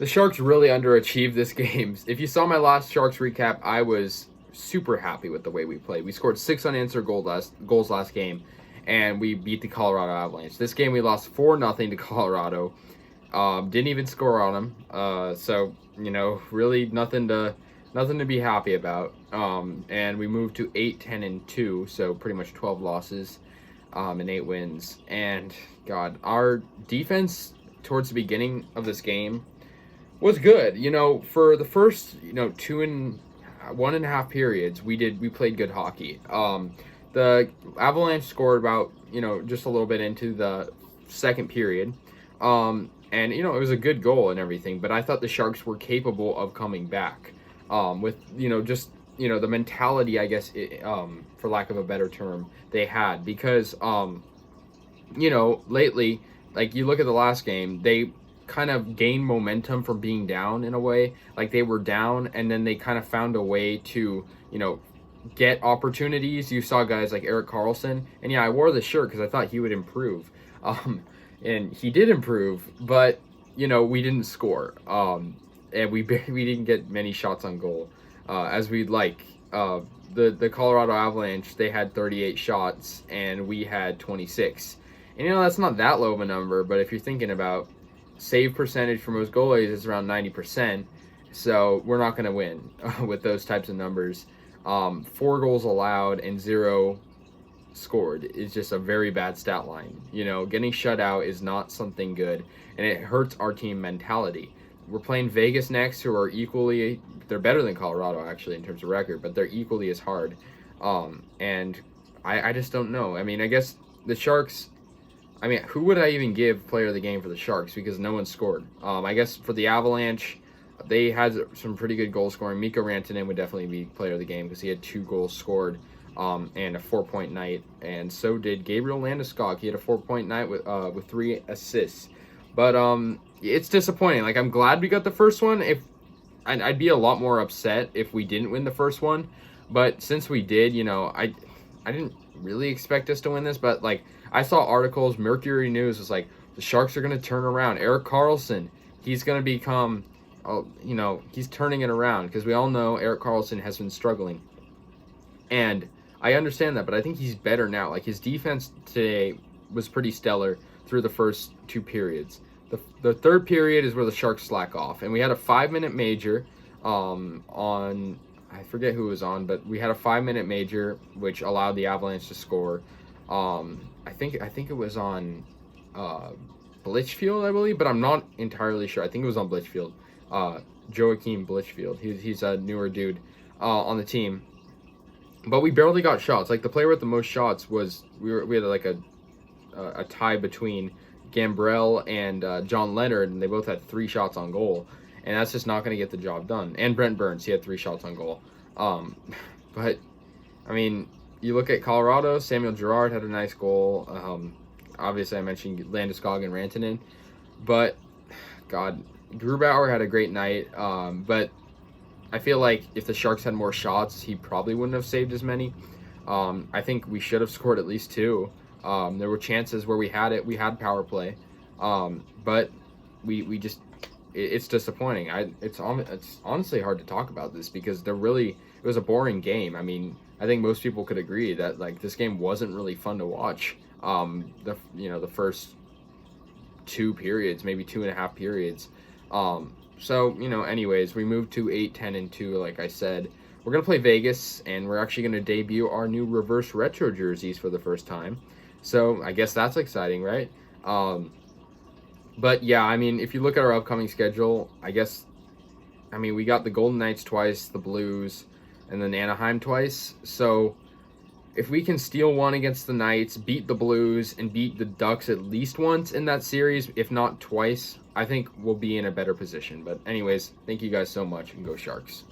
The Sharks really underachieved this game. If you saw my last Sharks recap, I was super happy with the way we played. We scored 6 unanswered goals last game, and we beat the Colorado Avalanche. This game we lost 4-0 to Colorado. Didn't even score on them. So really nothing to be happy about. And we moved to 8-10-2, so pretty much 12 losses, and 8 wins. And God, our defense towards the beginning of this game was good. For the first, 1.5 periods, we played good hockey. The Avalanche scored about, just a little bit into the second period. And it was a good goal and everything, but I thought the Sharks were capable of coming back. With, the mentality, I guess, for lack of a better term, they had. Because, lately, like, you look at the last game, they kind of gained momentum from being down in a way. Like, they were down, and then they kind of found a way to, get opportunities. You saw guys like Erik Karlsson, and yeah, I wore the shirt because I thought he would improve. And he did improve, but, we didn't score. And we didn't get many shots on goal, as we'd like. The Colorado Avalanche, they had 38 shots, and we had 26. And, that's not that low of a number, but if you're thinking about save percentage for most goalies, it's around 90%. So we're not going to win with those types of numbers. 4 goals allowed and 0 scored is just a very bad stat line. Getting shut out is not something good, and it hurts our team mentality. We're playing Vegas next, who are they're better than Colorado actually in terms of record, but they're equally as hard. And I just don't know. I mean, I guess the Sharks, who would I even give player of the game for the Sharks, because no one scored? I guess for the Avalanche, they had some pretty good goal scoring. Mikko Rantanen would definitely be player of the game because he had 2 goals scored, and a 4-point night, and so did Gabriel Landeskog. He had a 4-point night with 3 assists. But it's disappointing. Like, I'm glad we got the first one. I'd be a lot more upset if we didn't win the first one, but since we did, I didn't really expect us to win this. But like, I saw articles. Mercury News was like, the Sharks are going to turn around. Erik Karlsson, he's going to become, he's turning it around, because we all know Erik Karlsson has been struggling. And I understand that, but I think he's better now. Like, his defense today was pretty stellar through the first 2 periods. The third period is where the Sharks slack off, and we had a 5-minute major on, I forget who was on, but we had a 5-minute major which allowed the Avalanche to score. I think it was on Blitchfield, I believe, but I'm not entirely sure. I think it was on Blitchfield. Joachim Blitchfield. He's a newer dude on the team. But we barely got shots. Like, the player with the most shots was, we had like a tie between Gambrell and John Leonard, and they both had 3 shots on goal, and that's just not going to get the job done. And Brent Burns, he had 3 shots on goal. But you look at Colorado. Samuel Girard had a nice goal. Obviously, I mentioned Landeskog and Rantanen, but God, Grubauer had a great night. But I feel like if the Sharks had more shots, he probably wouldn't have saved as many. I think we should have scored at least 2. There were chances where we had power play, but we just, it's disappointing. It's honestly hard to talk about this because it was a boring game. I think most people could agree that, like, this game wasn't really fun to watch. The first 2 periods, maybe 2.5 periods. So, anyways, we moved to 8-10-2, like I said. We're going to play Vegas, and we're actually going to debut our new reverse retro jerseys for the first time. So, I guess that's exciting, right? But, yeah, if you look at our upcoming schedule, we got the Golden Knights twice, the Blues, and then Anaheim twice. So, if we can steal one against the Knights, beat the Blues, and beat the Ducks at least once in that series, if not twice, I think we'll be in a better position. But anyways, thank you guys so much, and go Sharks.